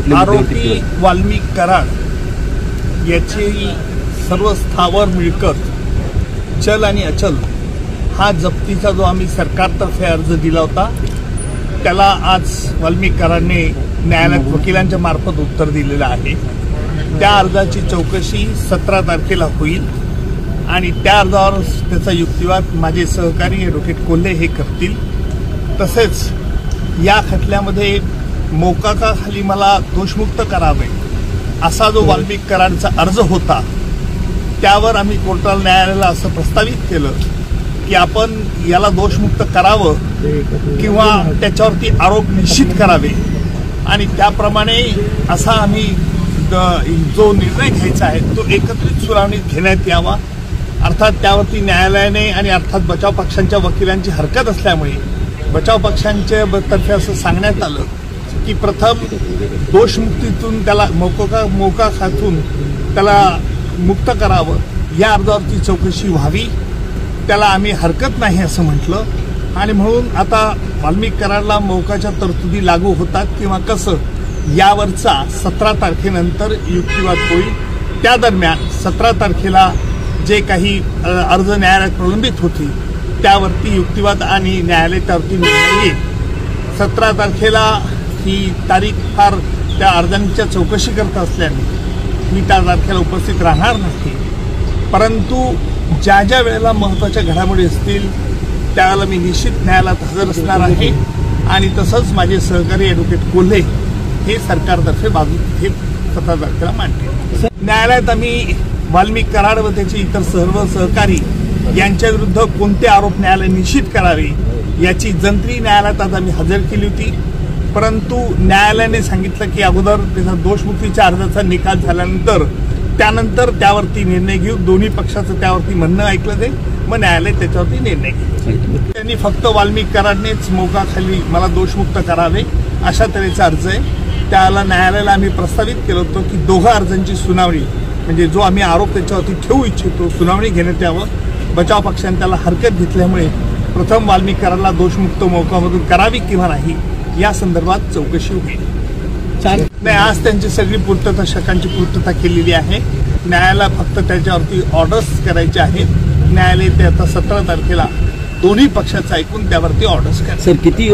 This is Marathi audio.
कुठल्या आरोपी वाल्मिक कराड याची सर्व स्थावर मिळकत चल आणि अचल हा जप्तीचा जो आम्ही सरकारतर्फे अर्ज दिला होता त्याला आज वाल्मिक कराडने न्यायालयात वकिलांच्या मार्फत उत्तर दिलेलं आहे। त्या अर्जाची चौकशी 17 तारखेला होईल आणि त्या अर्जावर त्याचा युक्तिवाद माझे सहकारी ॲडव्होकेट कोल्हे हे करतील। तसेच या खटल्यामध्ये मोकाकाखाली मला दोषमुक्त करावे असा जो वाल्मिक कराडचा अर्ज होता त्यावर आम्ही कोर्टाला न्यायालयाला असं प्रस्तावित केलं की आपण याला दोषमुक्त करावं किंवा त्याच्यावरती आरोप निश्चित करावे आणि त्याप्रमाणे असा आम्ही जो निर्णय घ्यायचा आहे तो एकत्रित सुनावणीत घेण्यात यावा। अर्थात त्यावरती न्यायालयाने आणि अर्थात बचाव पक्षांच्या वकिलांची हरकत असल्यामुळे बचाव पक्षांच्या तर्फे असं सांगण्यात आलं की प्रथम दोषमुक्तीतून त्याला मोकाखातून त्याला मुक्त करावं, या अर्जावरची चौकशी व्हावी, त्याला आम्ही हरकत नाही असं म्हटलं आणि म्हणून आता वाल्मिक कराडला मोकाच्या तरतुदी लागू होतात किंवा कसं यावरचा 17 तारखेनंतर युक्तिवाद होईल। त्या दरम्यान 17 तारखेला जे काही अर्ज न्यायालयात प्रलंबित होतील त्यावरती युक्तिवाद आणि न्यायालय त्यावरती निर्णय येईल। 17 तारखेला ही तारीख फार त्या अर्जांच्या चौकशी करत असल्याने मी त्या तारखेला उपस्थित राहणार नाही, परंतु ज्या ज्या वेळेला महत्त्वाच्या घडामोडी असतील त्यावेळेला मी निश्चित न्यायालयात हजर असणार आहे आणि तसंच माझे सहकारी ॲडव्होकेट कोल्हे हे सरकारतर्फे बाजू हे 17 तारखेला मांडतील। न्यायालयात आम्ही वाल्मिक कराड व त्याचे इतर सर्व सहकारी यांच्या विरुद्ध कोणते आरोप न्यायालय निश्चित करावे याची जंत्री न्यायालयात आज आम्ही हजर केली होती, परंतु न्यायालयाने सांगितलं की अगोदर त्याचा दोषमुक्तीच्या अर्जाचा निकाल झाल्यानंतर त्यानंतर त्यावरती निर्णय घेऊ। दोन्ही पक्षाचं त्यावरती म्हणणं ऐकलं जाईल, मग न्यायालय त्याच्यावरती निर्णय घेईल। त्यांनी फक्त वाल्मिक कराडनेच मोकाखाली मला दोषमुक्त करावे अशा तऱ्हेचा अर्ज आहे, त्याला न्यायालयाला आम्ही प्रस्तावित केलं होतं की दोघा अर्जांची सुनावणी म्हणजे जो आम्ही आरोप त्याच्यावरती ठेवू इच्छितो सुनावणी घेण्यात यावं। बचाव पक्षाने त्याला हरकत घेतल्यामुळे प्रथम वाल्मिक कराडला दोषमुक्त मोकामधून करावी किंवा नाही या संदर्भात चौकशी होईल। नाही, आज त्यांची सगळी पूर्तता शकांची पूर्तता केलेली आहे। न्यायालयाला फक्त त्याच्यावरती ऑर्डर्स करायचे आहेत। न्यायालय ते आता 17 तारखेला दोन्ही पक्षाचं ऐकून त्यावरती ऑर्डर्स करेल। सर किती